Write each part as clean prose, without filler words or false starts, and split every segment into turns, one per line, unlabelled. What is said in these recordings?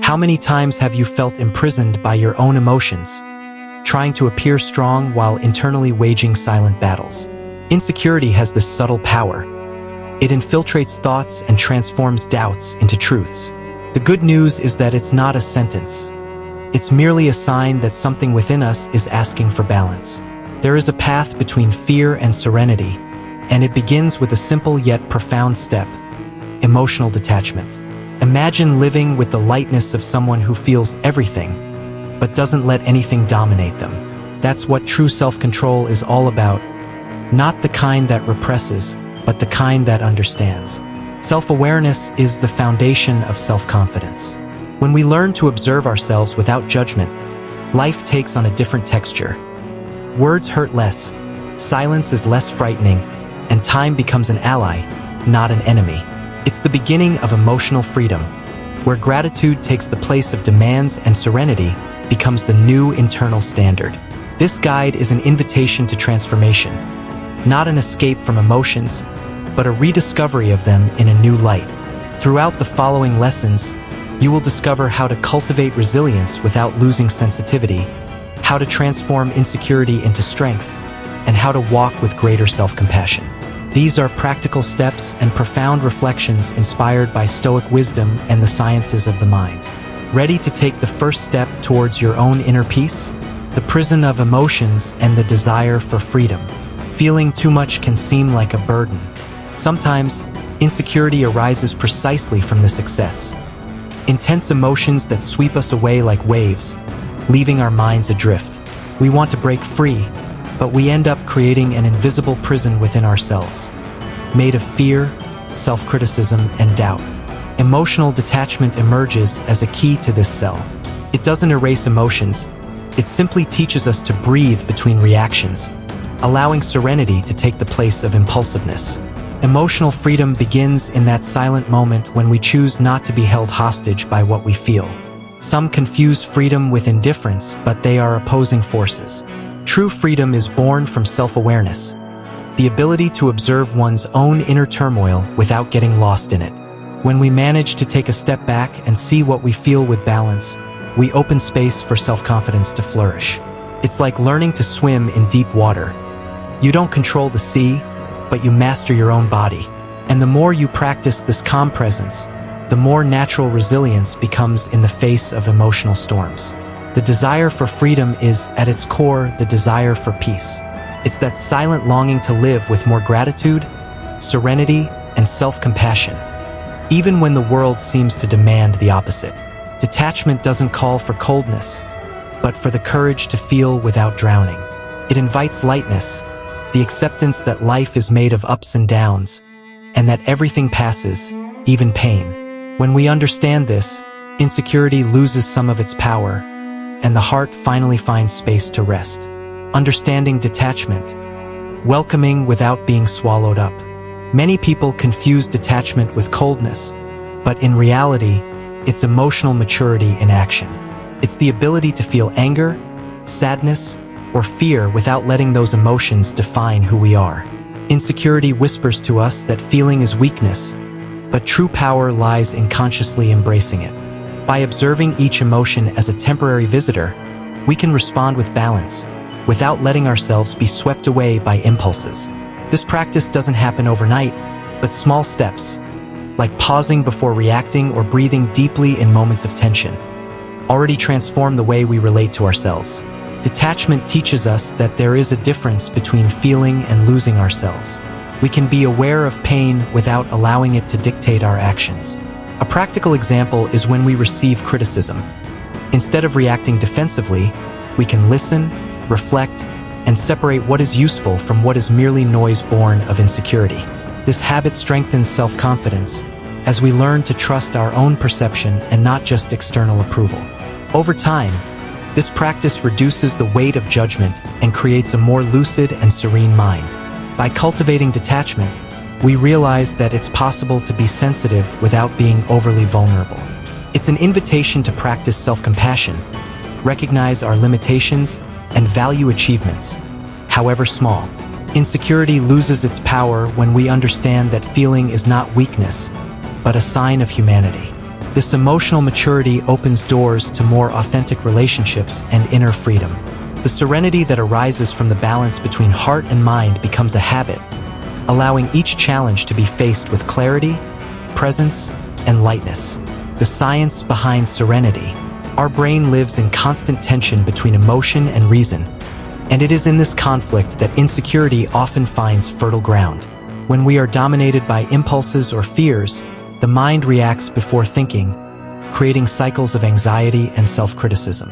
How many times have you felt imprisoned by your own emotions, trying to appear strong while internally waging silent battles? Insecurity has this subtle power. It infiltrates thoughts and transforms doubts into truths. The good news is that it's not a sentence. It's merely a sign that something within us is asking for balance. There is a path between fear and serenity, and it begins with a simple yet profound step: emotional detachment. Imagine living with the lightness of someone who feels everything, but doesn't let anything dominate them. That's what true self-control is all about. Not the kind that represses, but the kind that understands. Self-awareness is the foundation of self-confidence. When we learn to observe ourselves without judgment, life takes on a different texture. Words hurt less, silence is less frightening, and time becomes an ally, not an enemy. It's the beginning of emotional freedom, where gratitude takes the place of demands and serenity becomes the new internal standard. This guide is an invitation to transformation, not an escape from emotions, but a rediscovery of them in a new light. Throughout the following lessons, you will discover how to cultivate resilience without losing sensitivity, how to transform insecurity into strength, and how to walk with greater self-compassion. These are practical steps and profound reflections inspired by Stoic wisdom and the sciences of the mind. Ready to take the first step towards your own inner peace? The prison of emotions and the desire for freedom. Feeling too much can seem like a burden. Sometimes, insecurity arises precisely from this excess. Intense emotions that sweep us away like waves, leaving our minds adrift. We want to break free, but we end up creating an invisible prison within ourselves, made of fear, self-criticism, and doubt. Emotional detachment emerges as a key to this cell. It doesn't erase emotions, it simply teaches us to breathe between reactions, allowing serenity to take the place of impulsiveness. Emotional freedom begins in that silent moment when we choose not to be held hostage by what we feel. Some confuse freedom with indifference, but they are opposing forces. True freedom is born from self-awareness, the ability to observe one's own inner turmoil without getting lost in it. When we manage to take a step back and see what we feel with balance, we open space for self-confidence to flourish. It's like learning to swim in deep water. You don't control the sea, but you master your own body. And the more you practice this calm presence, the more natural resilience becomes in the face of emotional storms. The desire for freedom is, at its core, the desire for peace. It's that silent longing to live with more gratitude, serenity, and self-compassion, even when the world seems to demand the opposite. Detachment doesn't call for coldness, but for the courage to feel without drowning. It invites lightness, the acceptance that life is made of ups and downs, and that everything passes, even pain. When we understand this, insecurity loses some of its power, and the heart finally finds space to rest. Understanding detachment, welcoming without being swallowed up. Many people confuse detachment with coldness, but in reality, it's emotional maturity in action. It's the ability to feel anger, sadness, or fear without letting those emotions define who we are. Insecurity whispers to us that feeling is weakness, but true power lies in consciously embracing it. By observing each emotion as a temporary visitor, we can respond with balance, without letting ourselves be swept away by impulses. This practice doesn't happen overnight, but small steps, like pausing before reacting or breathing deeply in moments of tension, already transform the way we relate to ourselves. Detachment teaches us that there is a difference between feeling and losing ourselves. We can be aware of pain without allowing it to dictate our actions. A practical example is when we receive criticism. Instead of reacting defensively, we can listen, reflect, and separate what is useful from what is merely noise born of insecurity. This habit strengthens self-confidence as we learn to trust our own perception and not just external approval. Over time, this practice reduces the weight of judgment and creates a more lucid and serene mind. By cultivating detachment, we realize that it's possible to be sensitive without being overly vulnerable. It's an invitation to practice self-compassion, recognize our limitations, and value achievements, however small. Insecurity loses its power when we understand that feeling is not weakness, but a sign of humanity. This emotional maturity opens doors to more authentic relationships and inner freedom. The serenity that arises from the balance between heart and mind becomes a habit, allowing each challenge to be faced with clarity, presence, and lightness. The science behind serenity. Our brain lives in constant tension between emotion and reason, and it is in this conflict that insecurity often finds fertile ground. When we are dominated by impulses or fears, the mind reacts before thinking, creating cycles of anxiety and self-criticism.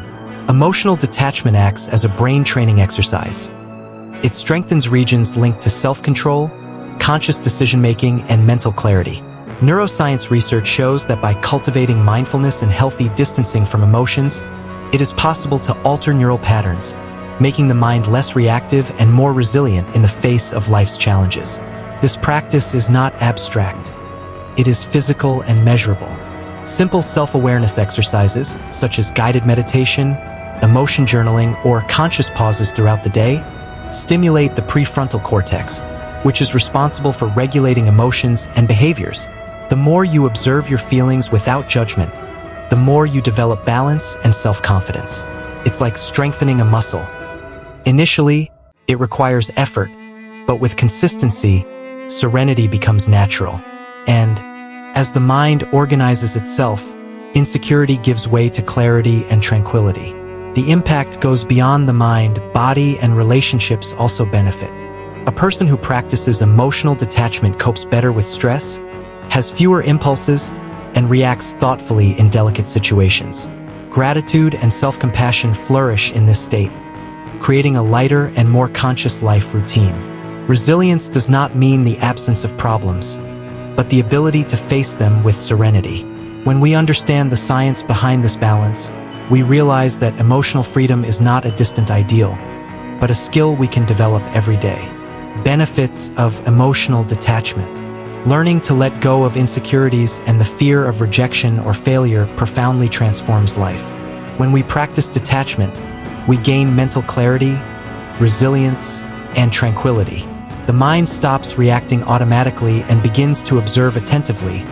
Emotional detachment acts as a brain training exercise. It strengthens regions linked to self-control, conscious decision-making, and mental clarity. Neuroscience research shows that by cultivating mindfulness and healthy distancing from emotions, it is possible to alter neural patterns, making the mind less reactive and more resilient in the face of life's challenges. This practice is not abstract. It is physical and measurable. Simple self-awareness exercises, such as guided meditation, emotion journaling, or conscious pauses throughout the day, stimulate the prefrontal cortex, which is responsible for regulating emotions and behaviors. The more you observe your feelings without judgment, the more you develop balance and self-confidence. It's like strengthening a muscle. Initially, it requires effort, but with consistency, serenity becomes natural. And as the mind organizes itself, insecurity gives way to clarity and tranquility. The impact goes beyond the mind, body, and relationships also benefit. A person who practices emotional detachment copes better with stress, has fewer impulses, and reacts thoughtfully in delicate situations. Gratitude and self-compassion flourish in this state, creating a lighter and more conscious life routine. Resilience does not mean the absence of problems, but the ability to face them with serenity. When we understand the science behind this balance, we realize that emotional freedom is not a distant ideal, but a skill we can develop every day. Benefits of emotional detachment. Learning to let go of insecurities and the fear of rejection or failure profoundly transforms life. When we practice detachment, we gain mental clarity, resilience, and tranquility. The mind stops reacting automatically and begins to observe attentively,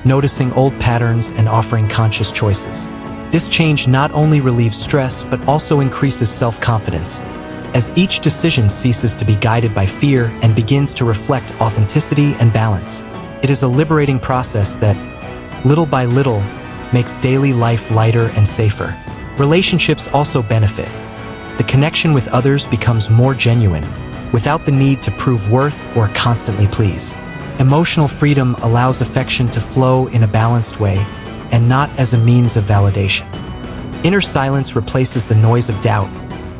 noticing old patterns and offering conscious choices. This change not only relieves stress but also increases self-confidence, as each decision ceases to be guided by fear and begins to reflect authenticity and balance. It is a liberating process that, little by little, makes daily life lighter and safer. Relationships also benefit. The connection with others becomes more genuine, without the need to prove worth or constantly please. Emotional freedom allows affection to flow in a balanced way, and not as a means of validation. Inner silence replaces the noise of doubt,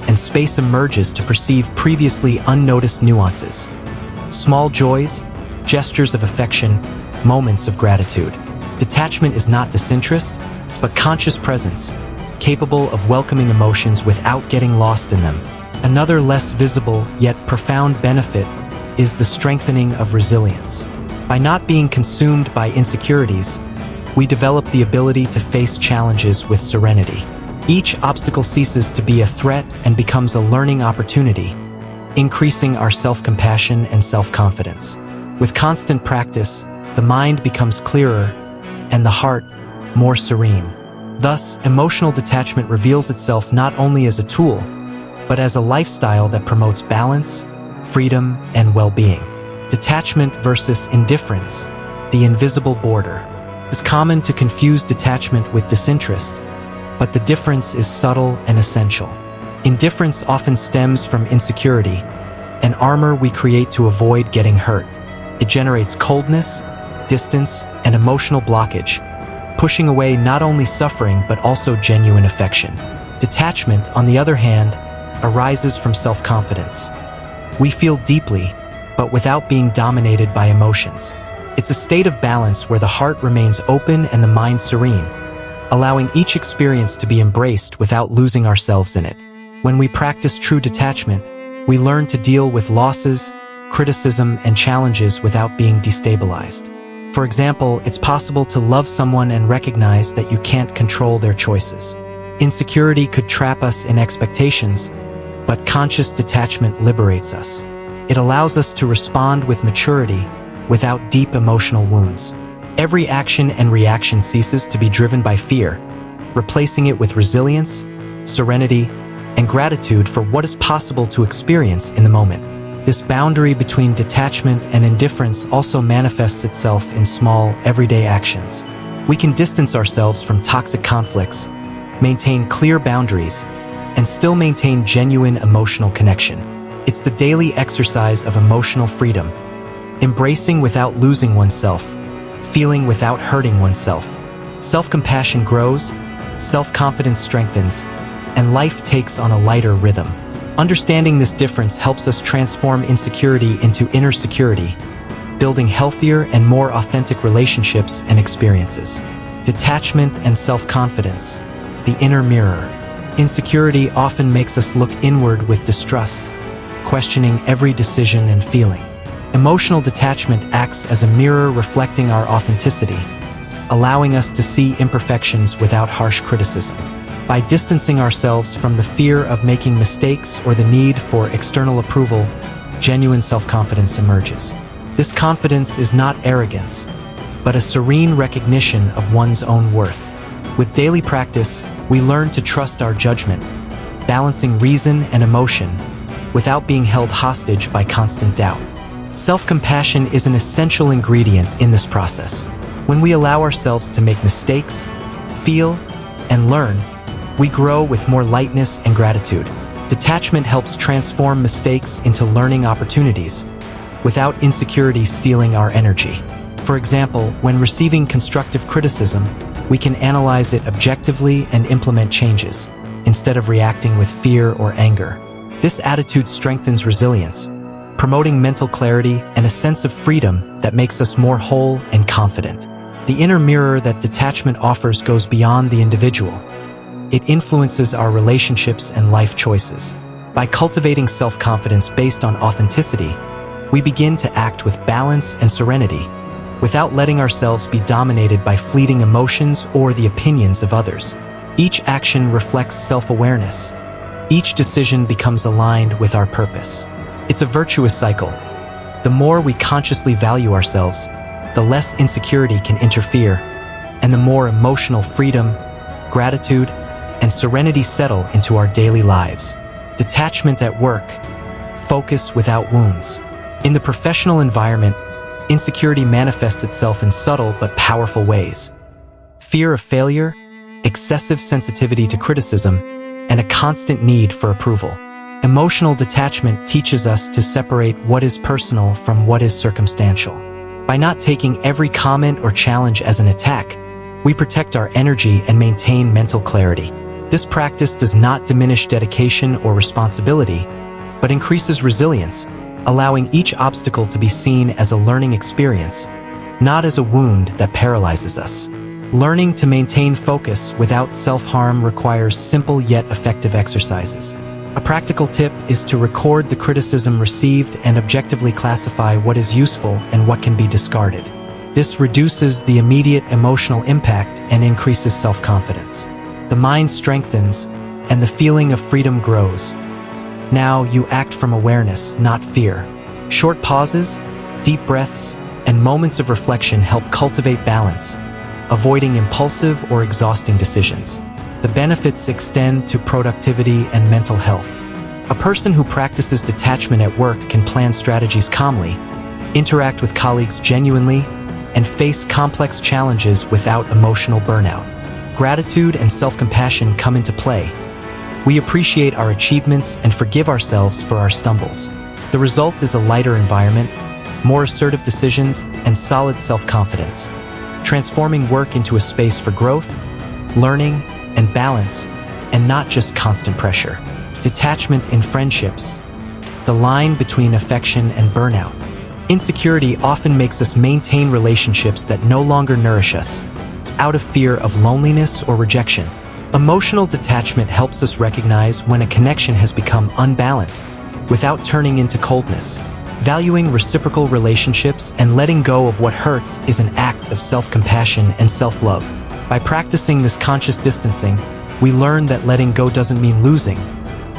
and space emerges to perceive previously unnoticed nuances. Small joys, gestures of affection, moments of gratitude. Detachment is not disinterest, but conscious presence, capable of welcoming emotions without getting lost in them. Another less visible yet profound benefit is the strengthening of resilience. By not being consumed by insecurities, we develop the ability to face challenges with serenity. Each obstacle ceases to be a threat and becomes a learning opportunity, increasing our self-compassion and self-confidence. With constant practice, the mind becomes clearer and the heart more serene. Thus, emotional detachment reveals itself not only as a tool, but as a lifestyle that promotes balance, freedom, and well-being. Detachment versus indifference, the invisible border. It's common to confuse detachment with disinterest, but the difference is subtle and essential. Indifference often stems from insecurity, an armor we create to avoid getting hurt. It generates coldness, distance, and emotional blockage, pushing away not only suffering but also genuine affection. Detachment, on the other hand, arises from self-confidence. We feel deeply, but without being dominated by emotions. It's a state of balance where the heart remains open and the mind serene, allowing each experience to be embraced without losing ourselves in it. When we practice true detachment, we learn to deal with losses, criticism, and challenges without being destabilized. For example, it's possible to love someone and recognize that you can't control their choices. Insecurity could trap us in expectations, but conscious detachment liberates us. It allows us to respond with maturity without deep emotional wounds. Every action and reaction ceases to be driven by fear, replacing it with resilience, serenity, and gratitude for what is possible to experience in the moment. This boundary between detachment and indifference also manifests itself in small, everyday actions. We can distance ourselves from toxic conflicts, maintain clear boundaries, and still maintain genuine emotional connection. It's the daily exercise of emotional freedom, embracing without losing oneself, feeling without hurting oneself. Self-compassion grows, self-confidence strengthens, and life takes on a lighter rhythm. Understanding this difference helps us transform insecurity into inner security, building healthier and more authentic relationships and experiences. Detachment and self-confidence, the inner mirror. Insecurity often makes us look inward with distrust, questioning every decision and feeling. Emotional detachment acts as a mirror reflecting our authenticity, allowing us to see imperfections without harsh criticism. By distancing ourselves from the fear of making mistakes or the need for external approval, genuine self-confidence emerges. This confidence is not arrogance, but a serene recognition of one's own worth. With daily practice, we learn to trust our judgment, balancing reason and emotion without being held hostage by constant doubt. Self-compassion is an essential ingredient in this process. When we allow ourselves to make mistakes, feel, and learn, we grow with more lightness and gratitude. Detachment helps transform mistakes into learning opportunities, without insecurity stealing our energy. For example, when receiving constructive criticism, we can analyze it objectively and implement changes, instead of reacting with fear or anger. This attitude strengthens resilience, promoting mental clarity and a sense of freedom that makes us more whole and confident. The inner mirror that detachment offers goes beyond the individual. It influences our relationships and life choices. By cultivating self-confidence based on authenticity, we begin to act with balance and serenity, without letting ourselves be dominated by fleeting emotions or the opinions of others. Each action reflects self-awareness. Each decision becomes aligned with our purpose. It's a virtuous cycle. The more we consciously value ourselves, the less insecurity can interfere, and the more emotional freedom, gratitude, and serenity settle into our daily lives. Detachment at work, focus without wounds. In the professional environment, insecurity manifests itself in subtle but powerful ways. Fear of failure, excessive sensitivity to criticism, and a constant need for approval. Emotional detachment teaches us to separate what is personal from what is circumstantial. By not taking every comment or challenge as an attack, we protect our energy and maintain mental clarity. This practice does not diminish dedication or responsibility, but increases resilience, allowing each obstacle to be seen as a learning experience, not as a wound that paralyzes us. Learning to maintain focus without self-harm requires simple yet effective exercises. A practical tip is to record the criticism received and objectively classify what is useful and what can be discarded. This reduces the immediate emotional impact and increases self-confidence. The mind strengthens, and the feeling of freedom grows. Now you act from awareness, not fear. Short pauses, deep breaths, and moments of reflection help cultivate balance, avoiding impulsive or exhausting decisions. The benefits extend to productivity and mental health. A person who practices detachment at work can plan strategies calmly, interact with colleagues genuinely, and face complex challenges without emotional burnout. Gratitude and self-compassion come into play. We appreciate our achievements and forgive ourselves for our stumbles. The result is a lighter environment, more assertive decisions, and solid self-confidence, transforming work into a space for growth, learning, and balance, and not just constant pressure. Detachment in friendships, the line between affection and burnout. Insecurity often makes us maintain relationships that no longer nourish us, out of fear of loneliness or rejection. Emotional detachment helps us recognize when a connection has become unbalanced, without turning into coldness. Valuing reciprocal relationships and letting go of what hurts is an act of self-compassion and self-love. By practicing this conscious distancing, we learn that letting go doesn't mean losing,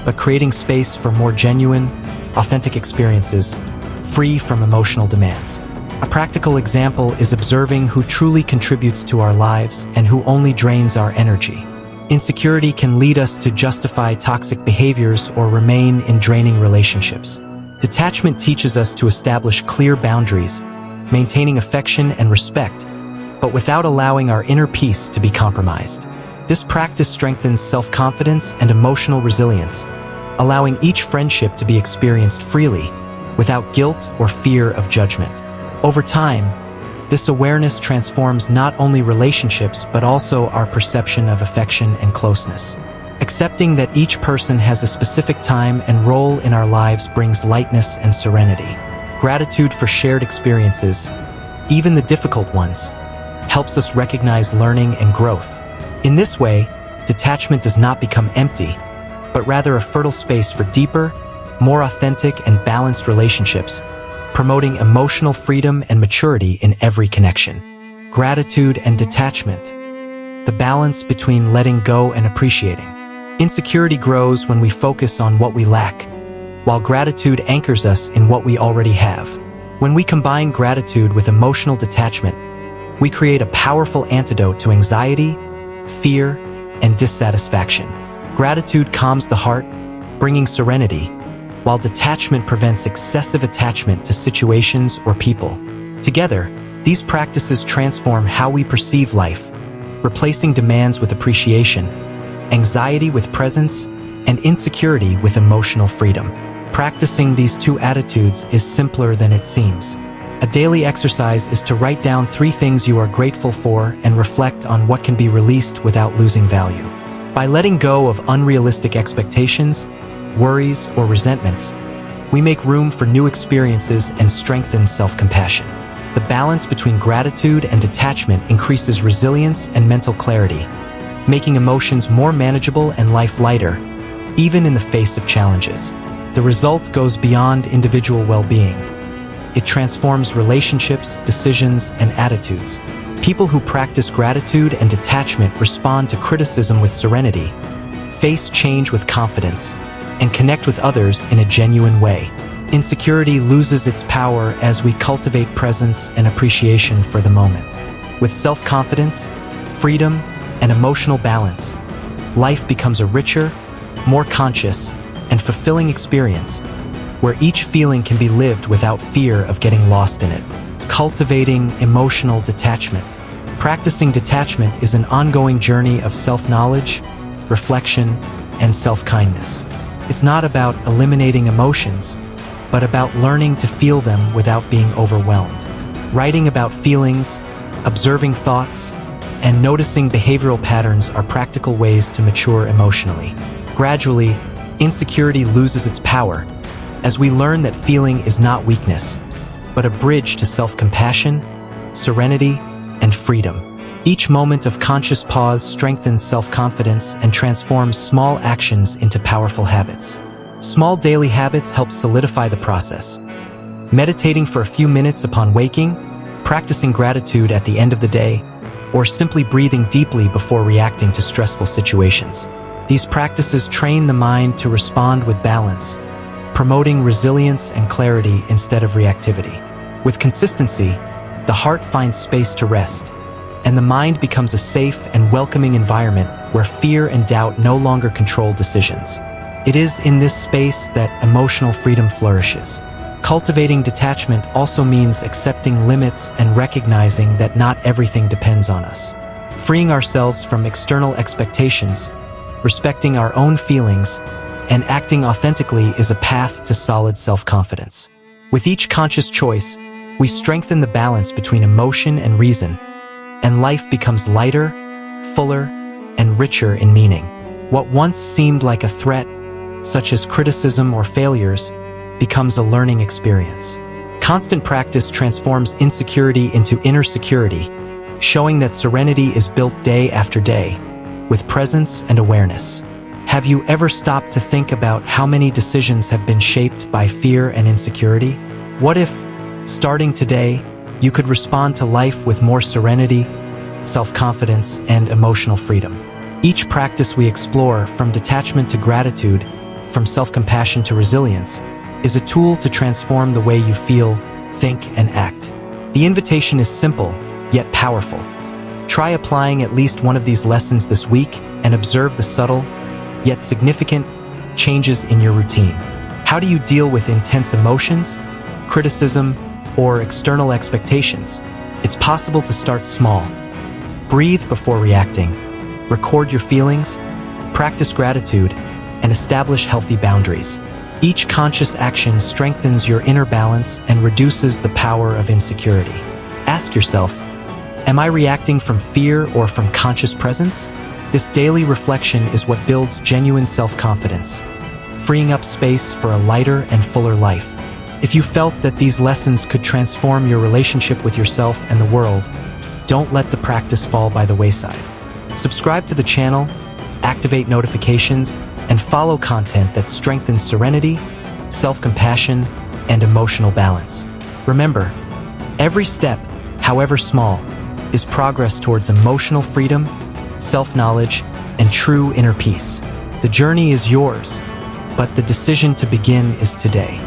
but creating space for more genuine, authentic experiences, free from emotional demands. A practical example is observing who truly contributes to our lives and who only drains our energy. Insecurity can lead us to justify toxic behaviors or remain in draining relationships. Detachment teaches us to establish clear boundaries, maintaining affection and respect, but without allowing our inner peace to be compromised. This practice strengthens self-confidence and emotional resilience, allowing each friendship to be experienced freely, without guilt or fear of judgment. Over time, this awareness transforms not only relationships but also our perception of affection and closeness. Accepting that each person has a specific time and role in our lives brings lightness and serenity. Gratitude for shared experiences, even the difficult ones, helps us recognize learning and growth. In this way, detachment does not become empty, but rather a fertile space for deeper, more authentic and balanced relationships, promoting emotional freedom and maturity in every connection. Gratitude and detachment, the balance between letting go and appreciating. Insecurity grows when we focus on what we lack, while gratitude anchors us in what we already have. When we combine gratitude with emotional detachment, we create a powerful antidote to anxiety, fear, and dissatisfaction. Gratitude calms the heart, bringing serenity, while detachment prevents excessive attachment to situations or people. Together, these practices transform how we perceive life, replacing demands with appreciation, anxiety with presence, and insecurity with emotional freedom. Practicing these two attitudes is simpler than it seems. A daily exercise is to write down 3 things you are grateful for and reflect on what can be released without losing value. By letting go of unrealistic expectations, worries, or resentments, we make room for new experiences and strengthen self-compassion. The balance between gratitude and detachment increases resilience and mental clarity, making emotions more manageable and life lighter, even in the face of challenges. The result goes beyond individual well-being. It transforms relationships, decisions, and attitudes. People who practice gratitude and detachment respond to criticism with serenity, face change with confidence, and connect with others in a genuine way. Insecurity loses its power as we cultivate presence and appreciation for the moment. With self-confidence, freedom, and emotional balance, life becomes a richer, more conscious, and fulfilling experience, where each feeling can be lived without fear of getting lost in it. Cultivating emotional detachment. Practicing detachment is an ongoing journey of self-knowledge, reflection, and self-kindness. It's not about eliminating emotions, but about learning to feel them without being overwhelmed. Writing about feelings, observing thoughts, and noticing behavioral patterns are practical ways to mature emotionally. Gradually, insecurity loses its power as we learn that feeling is not weakness, but a bridge to self-compassion, serenity, and freedom. Each moment of conscious pause strengthens self-confidence and transforms small actions into powerful habits. Small daily habits help solidify the process. Meditating for a few minutes upon waking, practicing gratitude at the end of the day, or simply breathing deeply before reacting to stressful situations. These practices train the mind to respond with balance, promoting resilience and clarity instead of reactivity. With consistency, the heart finds space to rest, and the mind becomes a safe and welcoming environment where fear and doubt no longer control decisions. It is in this space that emotional freedom flourishes. Cultivating detachment also means accepting limits and recognizing that not everything depends on us. Freeing ourselves from external expectations, respecting our own feelings, and acting authentically is a path to solid self-confidence. With each conscious choice, we strengthen the balance between emotion and reason, and life becomes lighter, fuller, and richer in meaning. What once seemed like a threat, such as criticism or failures, becomes a learning experience. Constant practice transforms insecurity into inner security, showing that serenity is built day after day, with presence and awareness. Have you ever stopped to think about how many decisions have been shaped by fear and insecurity? What if, starting today, you could respond to life with more serenity, self-confidence, and emotional freedom? Each practice we explore, from detachment to gratitude, from self-compassion to resilience, is a tool to transform the way you feel, think, and act. The invitation is simple, yet powerful. Try applying at least one of these lessons this week and observe the subtle, yet significant, changes in your routine. How do you deal with intense emotions, criticism, or external expectations? It's possible to start small. Breathe before reacting. Record your feelings, practice gratitude, and establish healthy boundaries. Each conscious action strengthens your inner balance and reduces the power of insecurity. Ask yourself, am I reacting from fear or from conscious presence? This daily reflection is what builds genuine self-confidence, freeing up space for a lighter and fuller life. If you felt that these lessons could transform your relationship with yourself and the world, don't let the practice fall by the wayside. Subscribe to the channel, activate notifications, and follow content that strengthens serenity, self-compassion, and emotional balance. Remember, every step, however small, is progress towards emotional freedom, self-knowledge, and true inner peace. The journey is yours, but the decision to begin is today.